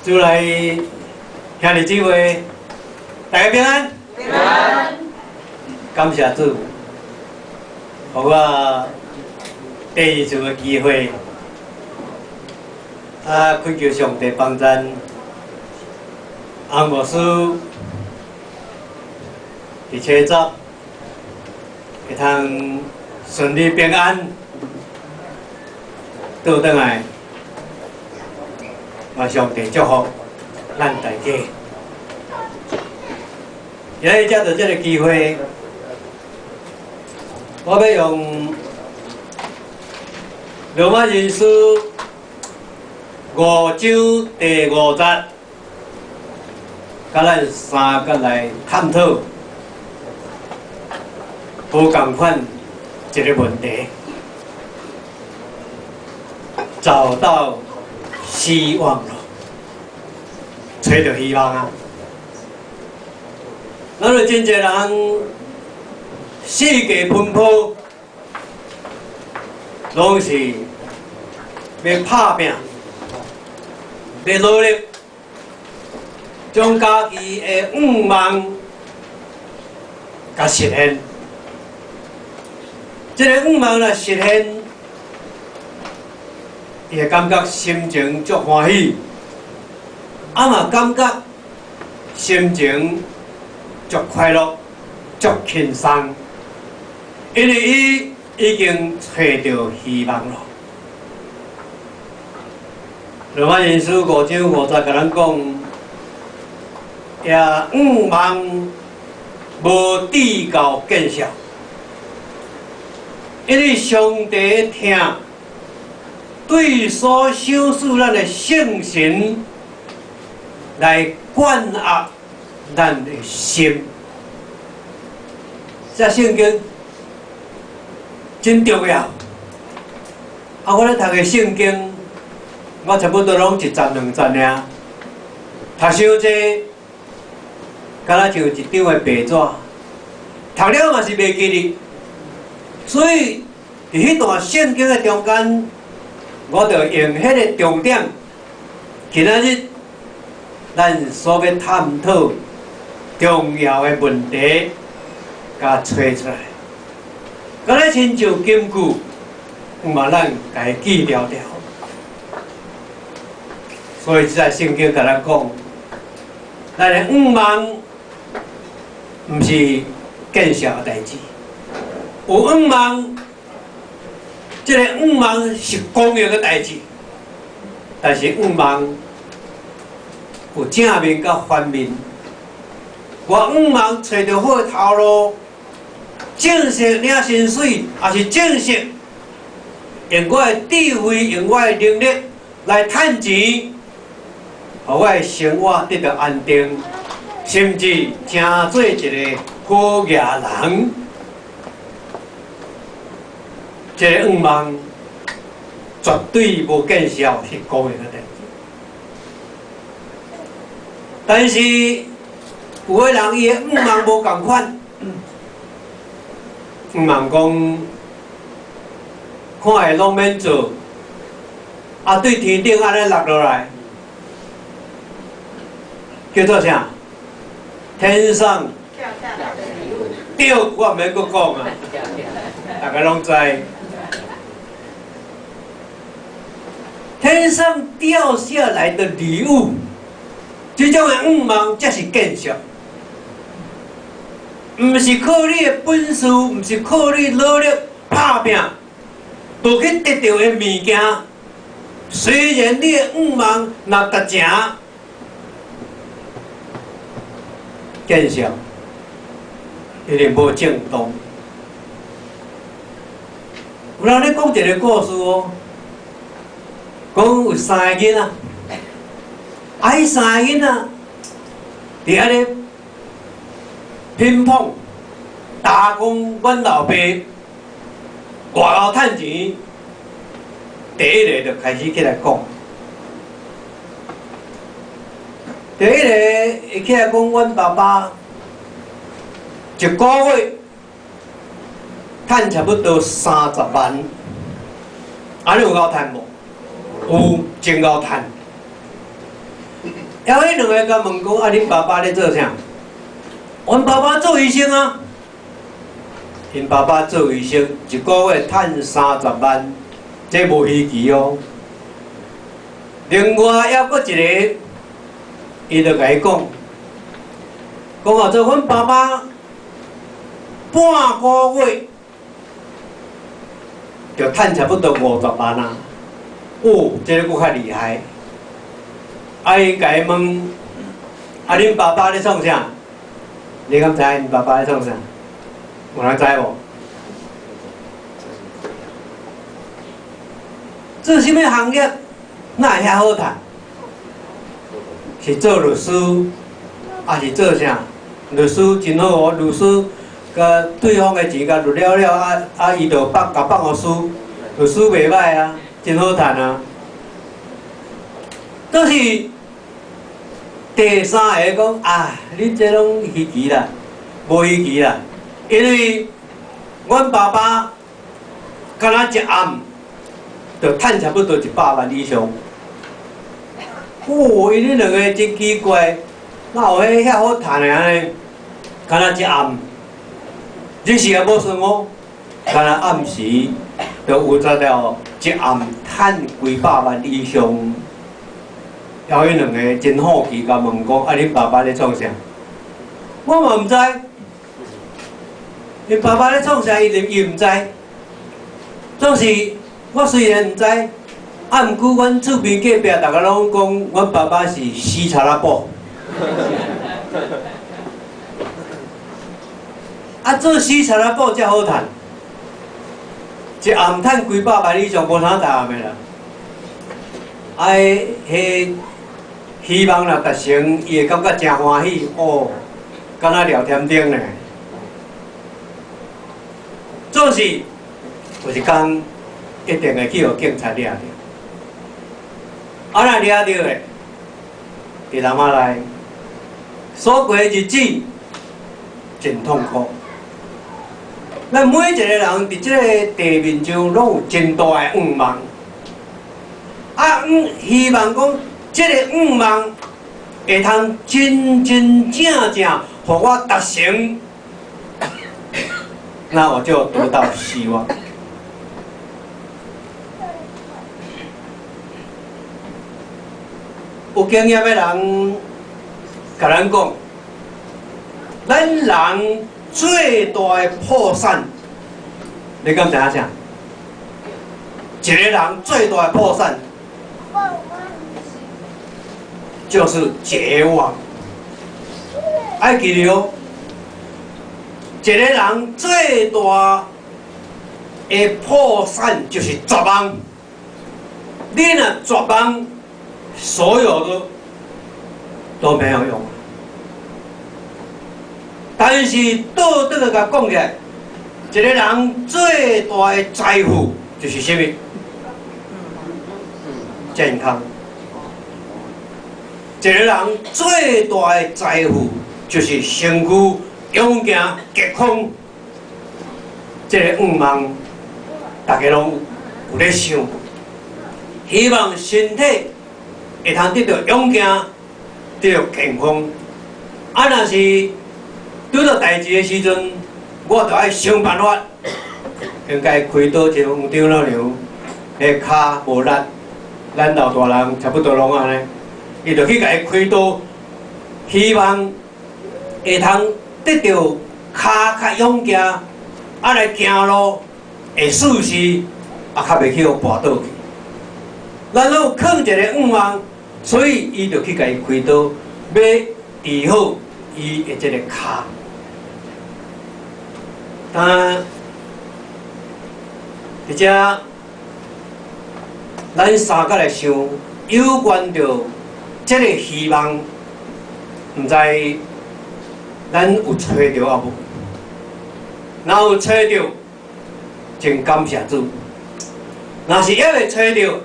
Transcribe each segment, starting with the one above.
主来兄弟姊妹，大家平安。平安。感谢主，予我第二次的机会，恳求上帝帮咱红牧师伫车走，会通顺利平安倒转来。 愿上帝祝福咱大家。今日借着这个机会，我要用罗马人书5章第5节，甲咱三个来探讨无共款一个问题，找到 希望咯，找到希望啊！咱们真侪人世界奔波，拢是要拍拼，要努力，将家己的愿望甲实现。这个愿望若实现， 伊会感觉心情足欢喜，嘛感觉心情足快乐、足轻松，因为伊已经找到希望了。罗马人书5章5节甲咱讲，也愿望无至高见效，因为上帝听 对所小事咱的圣神来管压咱的心，这圣经真重要。我咧读的圣经，我差不多拢1章2章尔，读伤济，敢若像一张的白纸，读了嘛是袂记哩。所以伫迄段圣经的中间， 我就用迄个重点，今仔日咱所要探讨重要的问题，甲找出来。敢若亲像金句，嘛咱家记了了。所以在圣经甲咱讲，咱的愿望毋是见效的代志，有愿望。 这个愿望是公益的代志，但是愿望有正面甲反面。我愿望找到好的头路，正式领薪水，也是正式用我的智慧、用我的能力来赚钱，予我的生活得到安定，甚至成做一个好业人。 这个愿望绝对无见效，是公益的代志。但是有的人伊的愿望无共款，愿望讲看会拢免做，对天顶安尼落落来，叫做啥？天上掉，我免阁讲啊，大家拢知。 天上掉下来的礼物，这种的愿望才是见效，唔是靠你的本事，唔是靠你努力打拼，就去得到的物件。虽然你的愿望若达成见效，一定无正当。有人咧讲一个故事哦。 讲有3个囡仔，迄3个囡仔伫安尼拼碰打工，阮老爸外口趁钱，第一个就开始起来讲，第一个伊起来讲，阮爸爸一个月趁差不多30万，安尼有够趁无？有真够趁。还迄两个甲问讲：啊，恁爸爸咧做啥？阮爸爸做医生啊。因爸爸做医生，一个月赚30万，这无稀奇哦。另外还阁一个，伊就甲伊讲，讲做阮爸爸半个月就赚差不多50万啊。哦，这个佫较厉害。伊甲伊问，啊，恁爸爸咧创啥？你敢知恁爸爸咧创啥？有人知无？做啥物行业？哪会遐好赚？是做律师，还是做啥？律师真好哦，律师甲对方的钱甲律了，伊就甲放互输，律师袂歹啊，真好赚啊。倒是第三个讲啊，你这拢稀奇啦，无稀奇啦，因为阮爸爸敢若一暗就赚差不多100万以上。哦，因恁两个真奇怪，哪有遐好赚的安尼？敢若一暗，日时也无算哦，敢若暗时就有才了一暗赚几百万以上。还有两个真好奇，甲问讲：啊，恁爸爸咧创啥？我嘛毋知。恁爸爸咧创啥？伊毋知。总是我虽然毋知。啊，毋过阮厝边隔壁，大家拢讲，阮爸爸是死查拉布。啊，做死查拉布才好赚，一暗赚几百万以上，无啥大暗的啦。啊，迄希望若达成，伊会感觉真欢喜哦，敢若聊天顶呢。总是有一天，一定会去互警察抓着。啊，若抓着的，伫南仔内所过的日子真痛苦。咱每一个人伫即个地面上拢有真大的愿望，啊，希望讲即个愿望会通真真正正，互我达成，那我就得到希望。有经验的人甲咱讲，咱人最大的破绽，你敢知影啥？一个人最大的破绽，就是绝望。爱记住哦，一个人最大的破绽就是绝望。你若绝望，所有的都没有用。但是倒转来甲讲起来，一个人最大的财富就是什么？健康。一个人最大的财富就是身躯勇敢健康。这个愿望，大家拢有咧想，希望身体会通得到勇敢，得到健康。啊，若是遇到代志的时阵，我着爱想办法，应该开刀一方张老娘，迄骹无力，咱老大人差不多拢安尼，伊着去甲伊开刀，希望会通得到骹较勇敢，啊来行路会舒适，啊较袂去互跋倒去。然后放一个愿望，所以伊着去甲伊开刀，要治好伊的这个骹。但而且咱三个来想，有关着这个希望，毋知咱有找着啊无？若有找着，真感谢主；若是还未找着，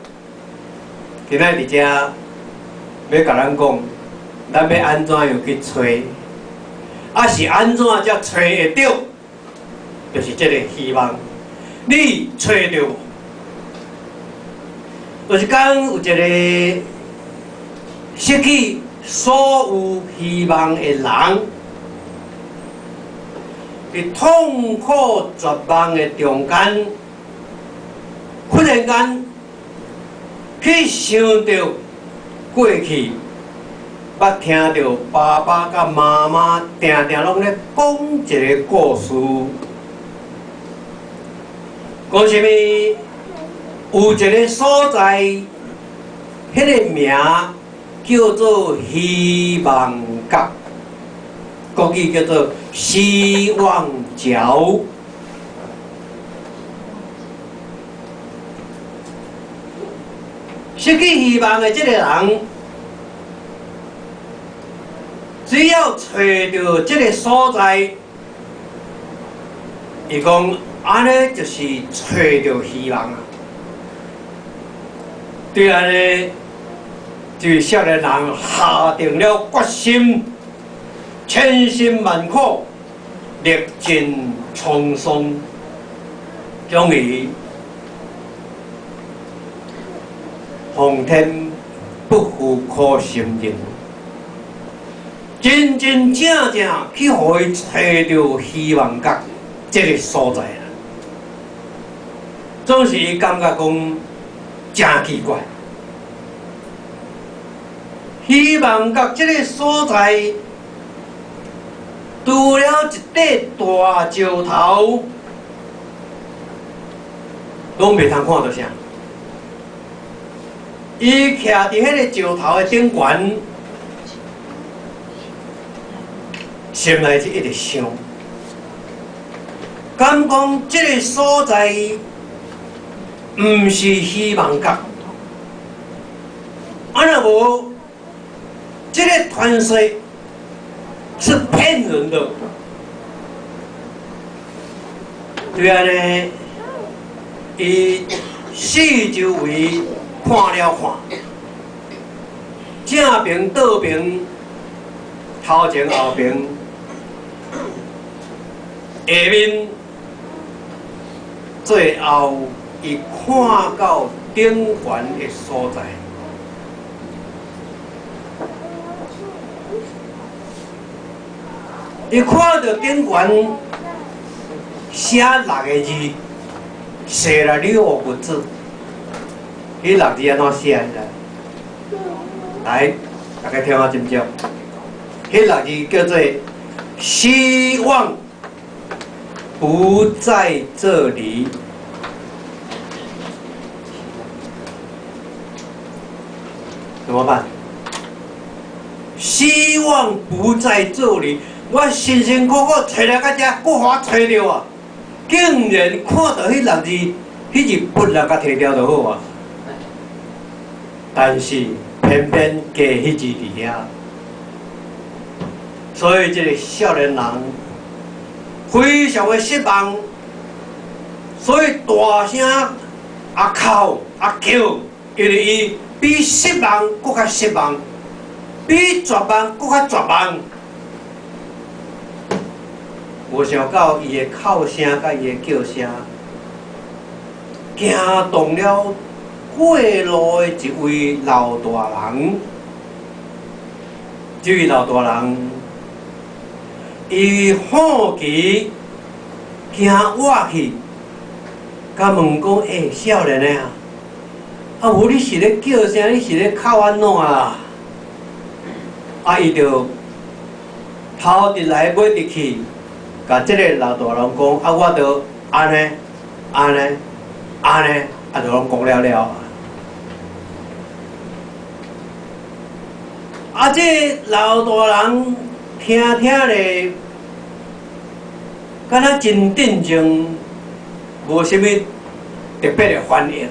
今仔伫遮要甲咱讲，咱要安怎样去找？啊是安怎才找会着？就是这个希望，你找着无？就是讲有一个失去所有希望的人，伫痛苦绝望的中间，忽然间去想到过去，捌听到爸爸甲妈妈定定拢咧讲一个故事，讲啥物？有一个所在，迄个名叫做希望角，国语叫做希望桥。失去希望的这个人，只要找到这个所在，伊讲安尼就是找到希望啊。对安尼，这个少年人下定了决心，千辛万苦，历尽沧桑，终于皇天不负苦心人，真真正正去互伊找到希望角这个所在啦。总是感觉讲真奇怪，希望角这个所在，除了一块大石头，拢袂通看到啥。伊徛伫迄个石头的顶悬，心内就一直想，敢讲这个所在，毋是希望角，啊若无，这个传说是骗人的。对安尼，伊四周围看了看，正边倒边，头前后边，下面，最后伊看到顶悬的所在。伊看到顶悬写6个字，写了6个字。迄6字安怎写的？来，大家听我斟酌。迄6字叫做“希望不在这里”。怎么办？希望不在这里。我辛辛苦苦找了到遮，搁互我找着啊！竟然看到迄6字，迄字笔啦，甲摕掉就好啊。但是偏偏加迄字伫遐，所以这个少年人非常的失望，所以大声哭叫，因为伊比失望搁较失望，比绝望搁较绝望。无想到伊的哭声甲伊的叫声，惊动了过路的一位老大人。这位老大人，伊好奇，惊活去，甲问讲：“少年的啊，无你是咧叫声，你是咧哭安怎啊？”啊，伊就头直来尾直去。甲即个老大人讲，啊，我着安尼，安尼，安尼，啊，就拢讲了了。啊，这老大人听咧，敢若真镇静，无啥物特别的反应。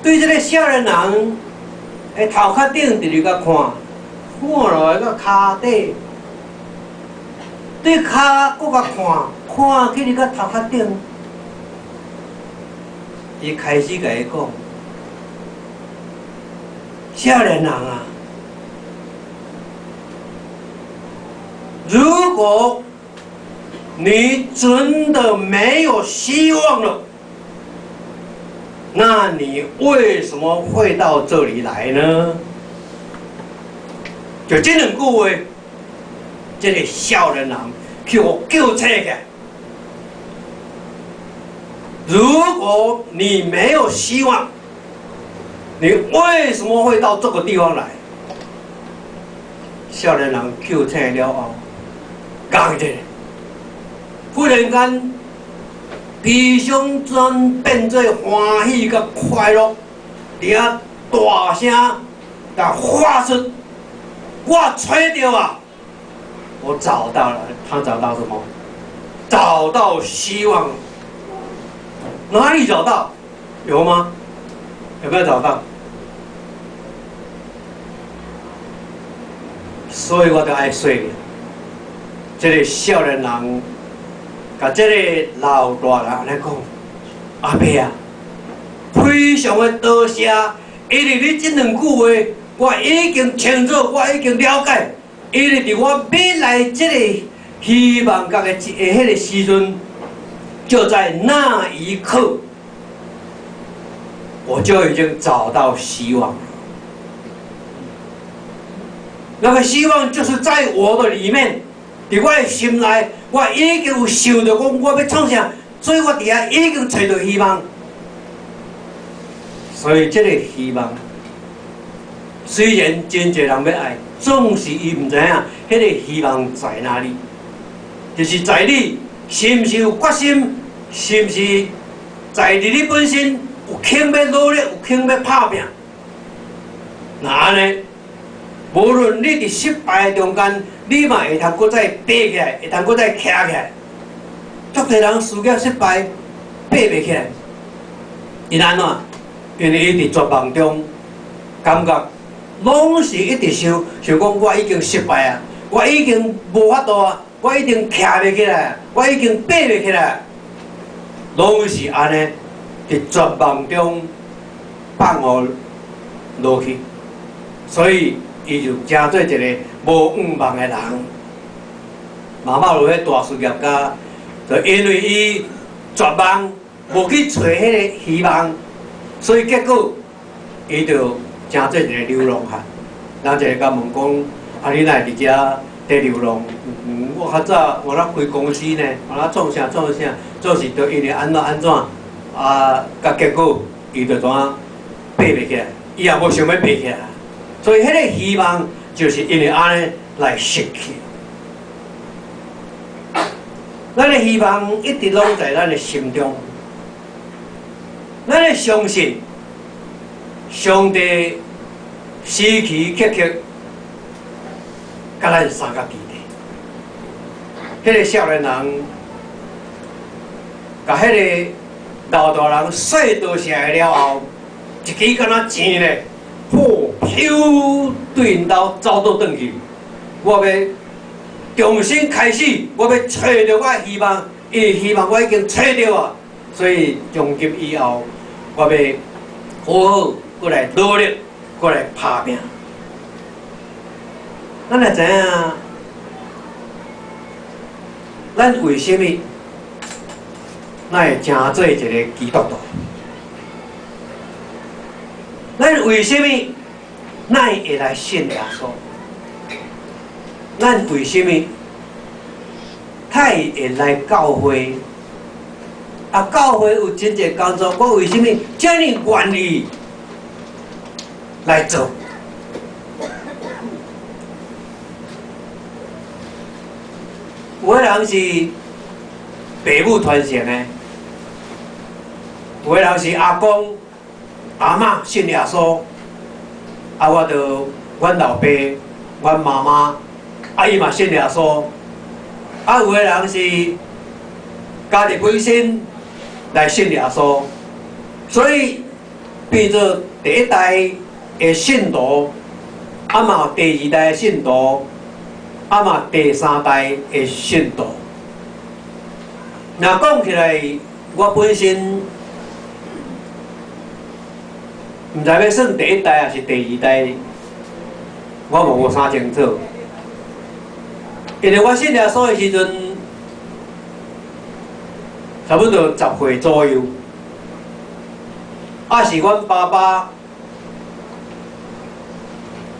对这个少年人，诶，头壳顶直直甲看，看落来到骹底。对骹搁甲看去你个头壳顶，伊开始甲伊讲：“少年人啊，如果你真的没有希望了，那你为什么会到这里来呢？”就这两句话，这个少年人去我救出来。如果你没有希望，你为什么会到这个地方来？少年人救出来了后，讲一忽然间，悲伤转变做欢喜甲快乐，伫遐大声甲发出：我找到啊！我找到了。他找到什么？找到希望。哪里找到？有吗？有没有找到？所以我就爱说，这个少年人，甲这个老大人安尼讲：阿伯啊，非常的多谢，因为你这两句话，我已经清楚，我已经了解，因为伫我要来这个希望角的迄个时阵。就在那一刻，我就已经找到希望了。那个希望就是在我的里面，伫我的心内，我已经有想到讲我要创啥，所以我伫遐已经找到希望。所以这个希望，虽然真侪人要爱，总是伊唔知影迄个希望在哪里，就是在你。是毋是有决心？是毋是在你本身有肯要努力，有肯要打拼？那安尼，无论你伫失败中间，你嘛会通搁再爬起来，会通搁再徛起来。足侪人事业失败，爬袂起来，因安怎？因为伊伫绝望中，感觉拢是一直想讲我已经失败啊，我已经无法度啊。我已经徛袂起来，我已经爬袂起来，拢是安尼，伫绝望中放互落去，所以伊就成做一个无愿望的人。妈妈有迄大事业家，就因为伊绝望，无去找迄个希望，所以结果伊就成做一个流浪汉。人一个甲问讲：啊，你哪会伫遮？在流浪，我较早我咧开公司呢，我咧创啥，做是着因为安怎啊，甲结果伊就怎爬袂起来，伊也无想要爬起来，所以迄个希望就是因为安尼来失去。咱的希望一直拢在咱的心中，咱的相信上帝时时刻刻。甲咱三角地地，迄个少年人，甲迄个老大人说多谢了后，一支敢若钱咧，飘对因兜走倒转去。我要重新开始，我要找到我的希望，因为希望我已经找到啊，所以从今以后，我要好好过来努力，过来打拼。咱也知影，咱为什么咱会成做一个基督徒？咱为什么咱会来信耶稣？咱为什么太会来教会？啊，教会有真侪工作，我为什么这么愿意来做？有的人是父母传承的，有的人是阿公、阿嬷信耶稣，啊，阮老爸、阮妈妈，啊，伊嘛信耶稣，啊，有的人是家己本身来信耶稣，所以变做第一代的信徒，啊嘛有第二代的信徒。啊嘛，第三代的信徒。若讲起来，我本身毋知要算第一代还是第二代，我无啥清楚。因为我信耶稣的时阵，差不多10岁左右，啊是阮爸爸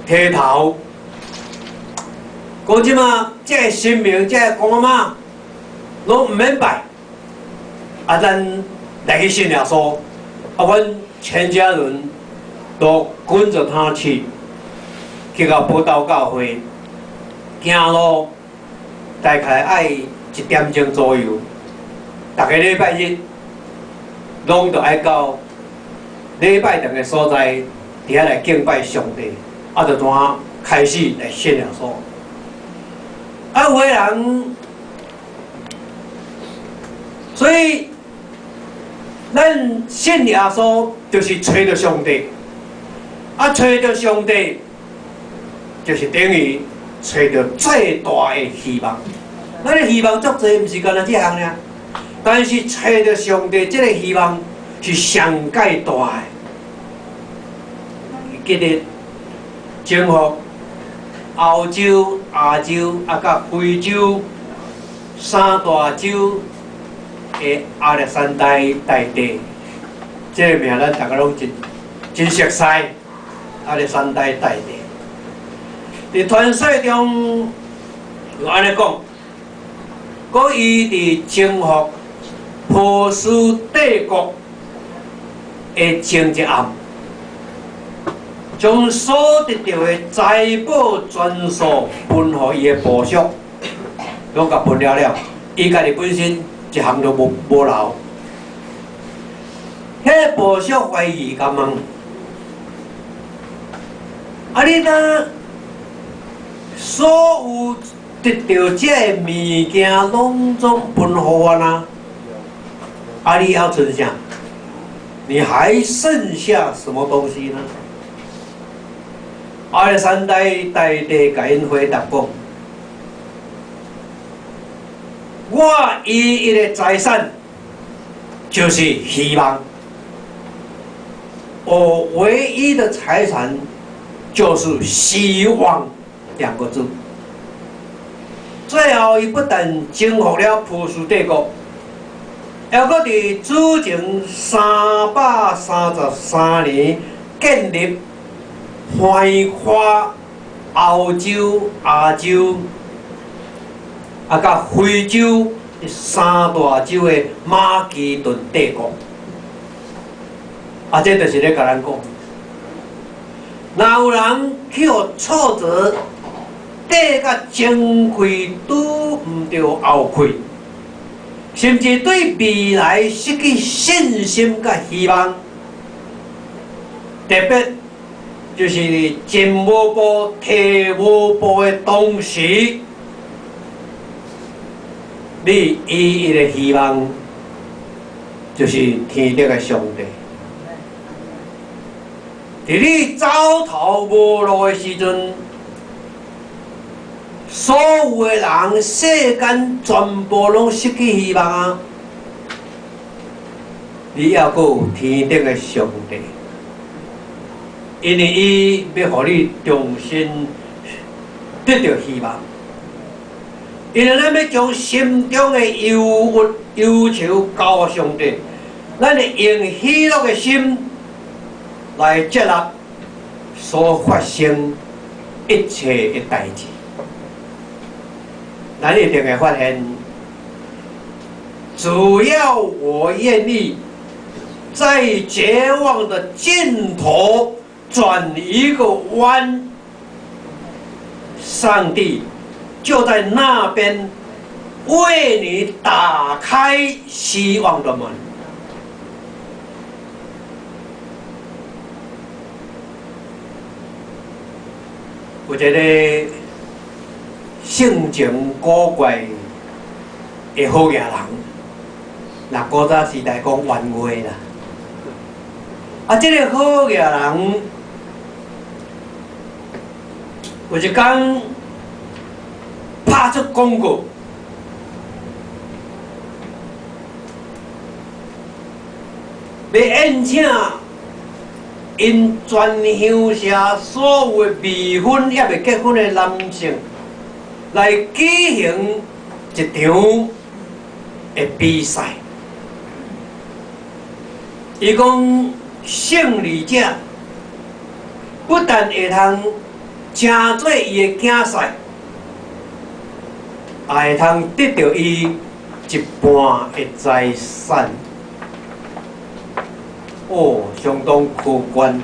剃头。讲即马这个神明、这个公妈，拢毋免拜，咱来去信耶稣，阮全家人都跟着他去到宝岛教会，行路大概爱1点钟左右，逐个礼拜日拢着爱到礼拜堂的所在，伫遐来敬拜上帝，就怎开始来信耶稣。有个人，所以咱信耶稣就是找到上帝，找到上帝就是等于找到最大的希望。咱的希望足侪，毋是干那这项尔，但是找到上帝这个希望是上界大的。记得征服欧洲、亚洲甲非洲三大洲的亚历山大大帝，这个名咱大家拢真熟悉。亚历山大大帝，伫传说中有安尼讲，讲伊伫征服波斯帝国的前一暗，将所得到的财宝全数分予伊的部属，拢甲分了，伊家己本身一项都无留。迄个部属怀疑甲问：你若所有得到这个物件，拢总分予我呢？你要存啥？你还剩下什么东西呢？亚历山大大帝甲因回答讲：我唯一的财产就是希望，我唯一的财产就是希望2个字。最后，伊不但征服了波斯帝国，还搁伫主前333年建立橫跨歐洲、亞洲甲非洲三大洲的馬其頓帝國。這就是咧甲咱講，若有人去互挫折，底甲前開拄毋着後開，甚至對未來失去信心甲希望，特別就是进无步、退无步的同时，你唯一的希望就是天顶的上帝。伫你走投无路的时阵，所有的人世间全部拢失去希望啊！你还阁有天顶的上帝。因为伊要互你重新得到希望，因为咱要将心中的忧郁、忧愁交予上帝，咱会用喜乐的心来接纳所发生一切的代志。咱一定会发现，只要我愿意，在绝望的尽头转一个弯，上帝就在那边为你打开希望的门。有一个性情古怪的好野人，那古早时代讲冤话啦。这个好野人，有一天拍出广告，要宴请因全乡社所有的未婚也未结婚的男性，来举行一场的比赛。伊讲胜利者不但会通请做伊的竞赛，也会通得到伊一半的财产。哦，相当可观。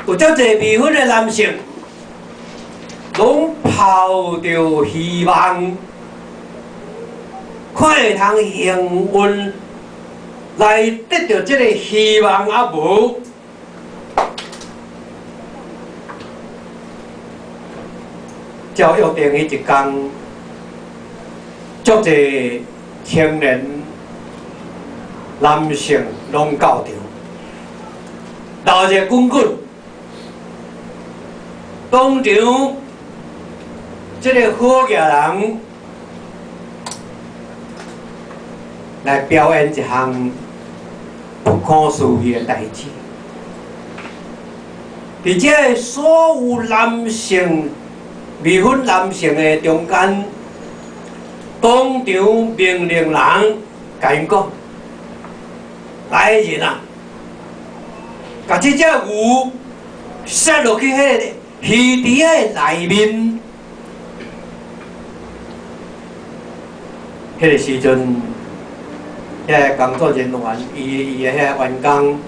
有遮侪未婚的男性，拢抱着希望，看会通幸运来得到这个希望，啊无，照约定迄一天，足侪青年男性拢到场，闹热滚滚。当场，这个好野人来表演一项不可思议的代志。伫这个所有男性、未婚男性的中间，当场命令人甲因讲：“来人啊，甲这只牛塞落去迄个鱼池的内面。”迄个时阵，遐个工作人员伊的遐员工，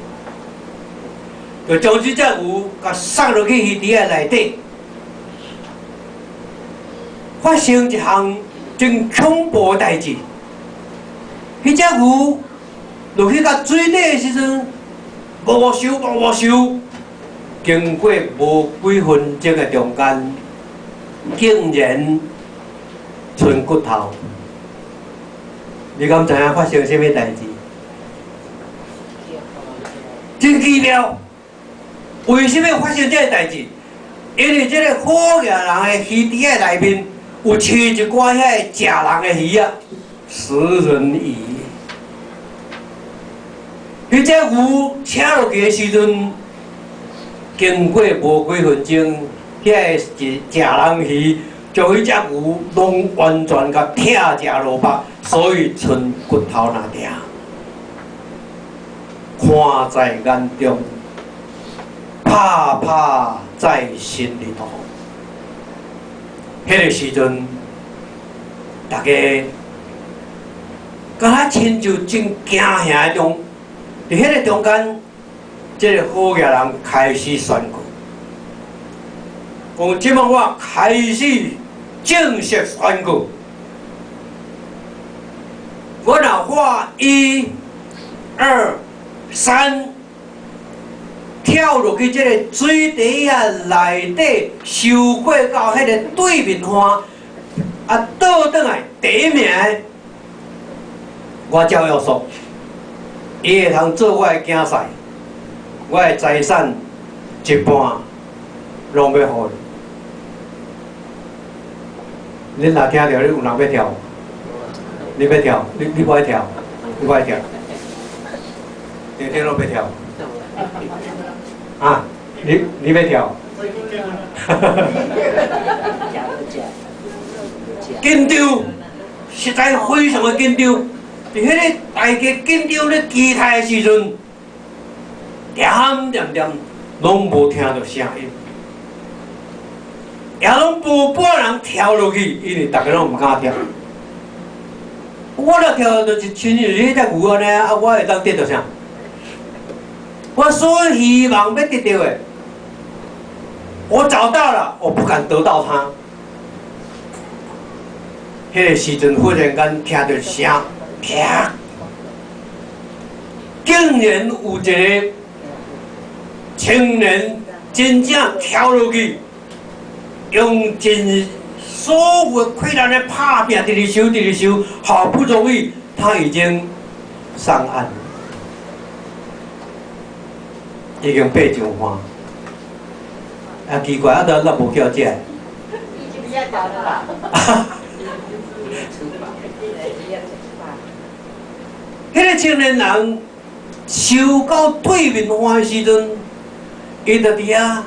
就将这只牛甲塞落去鱼池的内底，发生一项真恐怖的代志。迄只牛落去到水底的时阵，无想，经过无几分钟的中间，竟然剩骨头。你敢知影发生什么代志？真奇妙！为什么发生这个代志？因为这个好野人的鱼池的内面有饲一寡遐食人的鱼啊，食人鱼。迄只牛请落去的时阵，经过无几分钟，遐个食人鱼将迄只牛拢完全甲拆食落腹。所以剩骨头那点，看在眼中，拍拍在心里头。迄个时阵，大家敢若亲像真惊吓中，伫迄个中间，这个好野人开始宣告：讲即摆我开始正式宣告。我若画1、2、3，跳落去这个水底下内底，收过到迄个对面岸，啊倒转来第一名的，我照约束，伊会通做我的竞赛，我的财产一半拢要互你。恁若听到，你有人要跳？你要跳，你不爱跳，你不爱跳，天天都要跳。啊，你要跳？紧张，实在非常的紧张。伫迄个大家紧张咧期待的时阵，点拢无听到声音，也拢无半人跳落去，因为大家拢唔敢跳。我若跳就是亲像迄只牛安尼啊，我会当得到啥？我所有希望要得到的，我找到了，我不敢得到它。迄个时阵忽然间听到声，啪！竟然有一个青年真正跳落去，用尽所有的困难的拍拼，直直收，好不容易他已经上岸了，已经爬上岸。啊，奇怪，咱无叫这。迄个青年人收到对面岸的时阵，伊就伫遐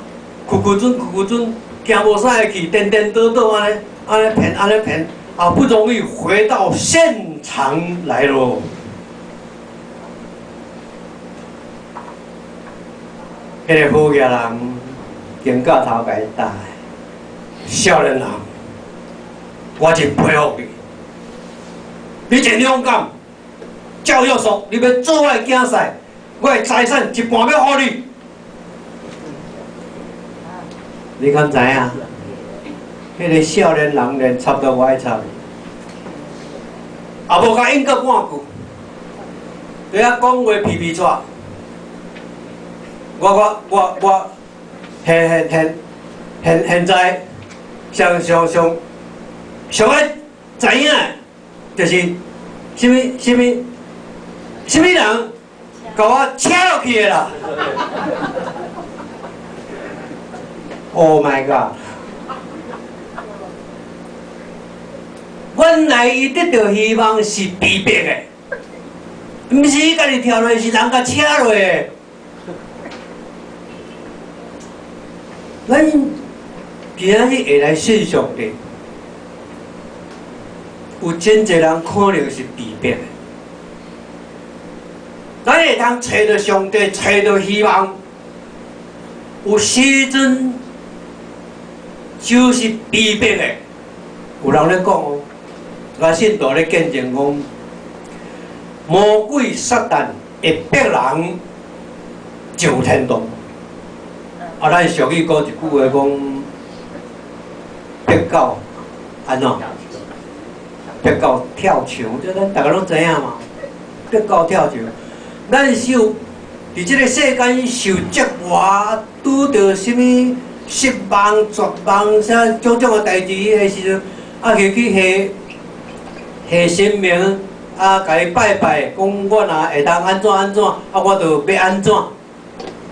咕准，行无啥会去，颠倒安尼骗，好不容易回到现场来咯。迄个好野人经过头家带，少年人，我真佩服你，你真勇敢。赵约束，你要做我的竞赛，我的财产一半要予你。你敢知影？迄个少年人连插都我爱插，也无甲应过半句，对遐讲话皮皮拽。我现在上爱知影的，就是什么人甲我扯落去的啦 ！Oh my god！ 原来伊得到希望是被逼的，毋是伊家己跳落，是人甲扯落的。咱今仔日会来信上帝，有真侪人可能是被逼的。咱会通找到上帝，找到希望。有时阵就是被逼的。有人咧讲哦，我信徒咧见证讲，魔鬼撒旦会逼人上天堂。啊，咱俗语讲一句话讲，逼狗安怎？逼狗跳墙，这咱大家拢知影嘛。逼狗跳墙，咱受伫即个世间受折磨，拄着什物失望、绝望啥种种的代志的时阵，啊，去下神明，啊，甲伊拜拜，讲我若会当安怎，啊，我就要安怎。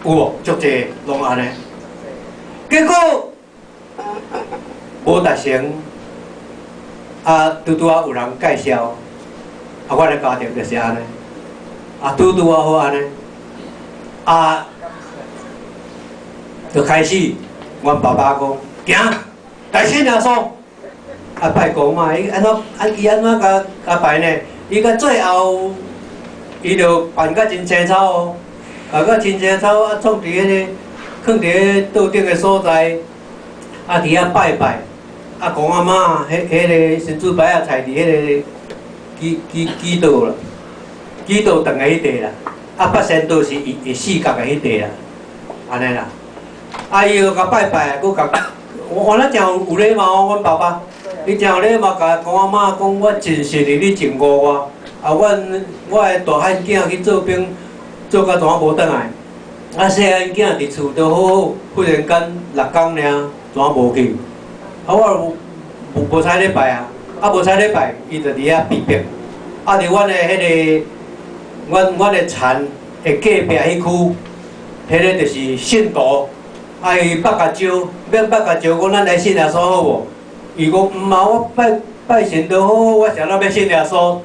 有无？足济拢安尼，结果无达成，啊，拄啊有人介绍，啊，我的家庭就是安尼，啊，拄啊好安尼，啊，就开始，阮爸爸讲，行，来信耶稣，啊，拜讲嘛，伊安怎甲拜呢？伊到最后，伊就办甲真清楚哦。啊，甲真清楚啊，创伫迄个，囥伫迄道顶个所在，啊，伫遐拜拜，啊，公阿嬷，迄个神主牌啊，菜伫迄个基道啦，基道长个迄块啦，啊，八仙道是伊四角个迄块啦，安尼啦，啊，伊就甲拜拜，佮甲我那真有礼貌哦，阮爸爸，伊真有礼貌，甲公阿嬷讲，我真信你，你真误我，啊，我的大汉囝去做兵。做到怎啊无转来？啊，细汉囝伫厝都好好，忽然间6工尔，怎啊无去？啊，我无采礼拜啊，啊无采礼拜，伊就伫遐被逼。啊，伫阮的迄个，阮的田的隔壁迄区，迄个就是信徒，啊，伊捌甲招，要捌甲招，讲咱来信耶稣好无？伊讲毋啊，我拜神都好好，我想要信耶稣。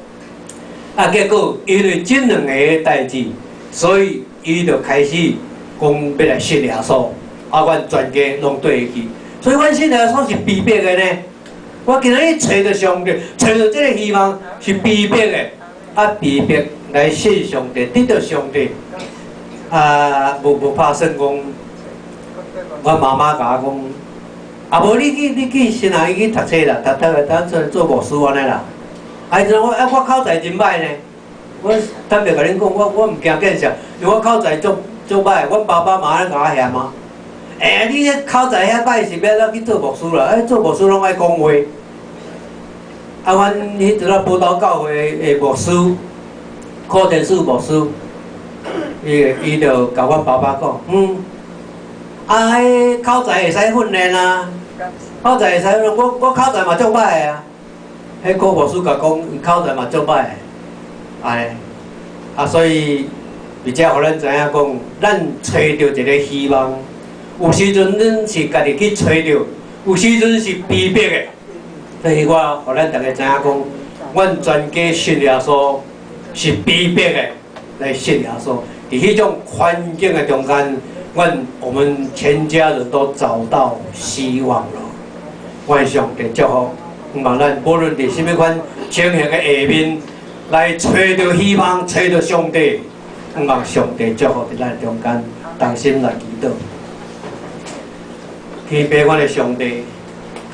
啊，结果因为这2个代志。所以，伊就开始讲要来信耶稣，啊，阮全家拢对去。所以，阮信耶稣是被逼的呢。我今日找到上帝，找到这个希望是被逼的，啊，被逼来信上帝，得到上帝。啊，无拍算讲，阮妈妈甲我讲，啊，无你去先啊，去读册啦，读做牧师安尼啦。啊，伊我口才真歹呢。我坦白甲恁讲，我毋惊见笑，因为我口才足歹，阮爸爸妈安尼甲我嫌啊。你迄口才遐歹是要去做牧师啦？做牧师拢爱讲话。啊，阮迄阵啊，宝岛教会的牧师，柯天树牧师，伊就甲阮爸爸讲，啊，迄口才会使训练啊，口才会使训练，我口才嘛足歹的啊。迄柯牧师甲讲，伊口才嘛足歹的。哎，啊，所以而且互咱知影讲，咱找到一个希望。有时阵咱是家己去找到，有时阵是被逼的。所以我互咱大家知影讲，阮全家信耶稣是被逼的来信耶稣。伫迄种环境的中间，我们全家人都找到希望了。愿上帝祝福，望咱无论伫什么款情形的下面。来找到希望，找到上帝，望上帝祝福伫咱中间，同心来祈祷。天父，阮的上帝，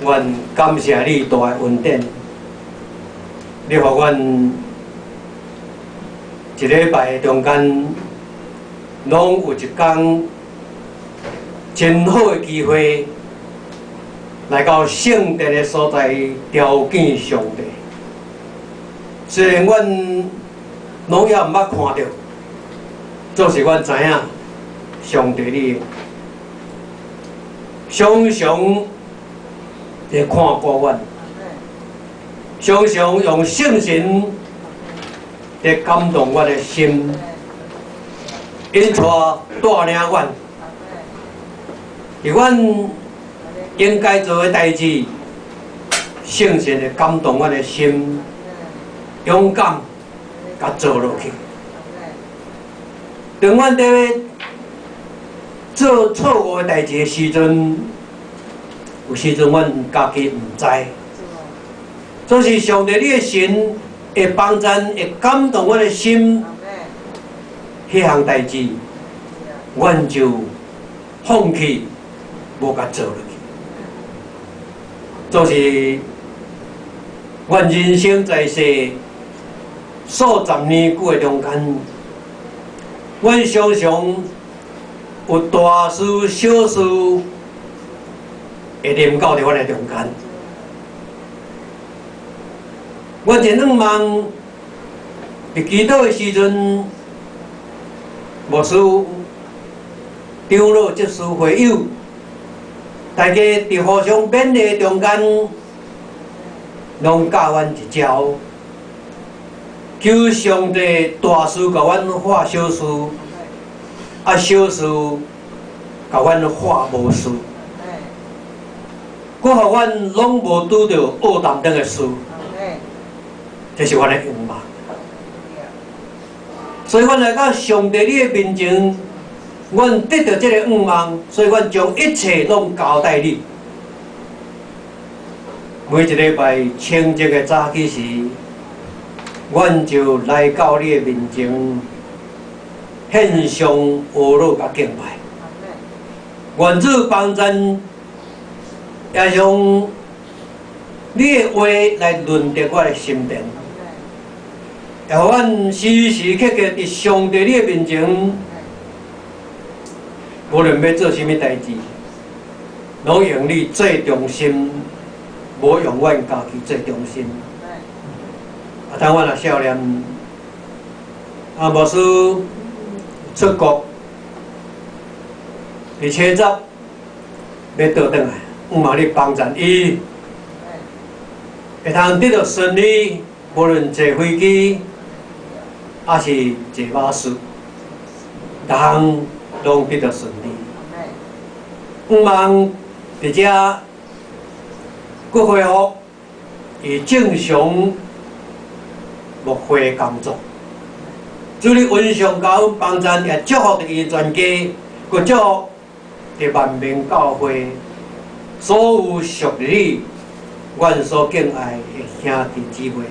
愿感谢你大的恩典，你互阮一礼拜中间，拢有一天真好的机会，来到圣殿的所在朝见上帝。虽然阮拢也毋捌看到，总是阮知影上帝你常常会看顾阮，常常用圣神来感动阮的心，因带领阮，伫阮应该做的代志，圣神会感动阮的心，勇敢甲做落去。当阮伫做错误的代志的时阵，有时阵阮家己毋知，总是上帝你的神会帮咱，会感动阮的心，迄项代志，阮就放弃，无甲做落去。总是阮人生在世数十年久的中间，阮常常有大事小事会临到伫阮的中间。阮真仰望伫祈祷的时阵，牧师、长老、执事、会友，大家伫互相勉励的中间，拢教阮一招，求上帝大事甲阮化小事，啊小事甲阮化无事，搁互阮拢无拄着恶担当的事。这是阮的愿望，所以阮来到上帝你的面前，阮得到这个愿望，所以阮将一切拢交代你。每一礼拜清洁的早起时，阮就来到你的面前，献上阿罗甲敬拜。愿主帮咱，也用你的话来润泽我的心田。也互阮时时刻刻伫上帝你的面前，无论要做甚物代志，拢用你最中心，无用阮家己最中心。啊，当阮若少年，牧师出国，伫车站要倒转来，愿望你帮助伊，会通得到顺利，无论坐飞机。还是坐巴士，逐项拢得到顺利。愿望伫遮搁恢复伊正常牧会工作。主你恩上甲阮帮咱，也祝福伊全家，搁祝福伫万民教会所有属你、阮所敬爱的兄弟姊妹。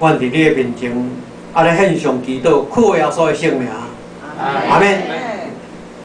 阮伫你的面前，安尼献上祈祷，靠耶稣的圣名，阿免。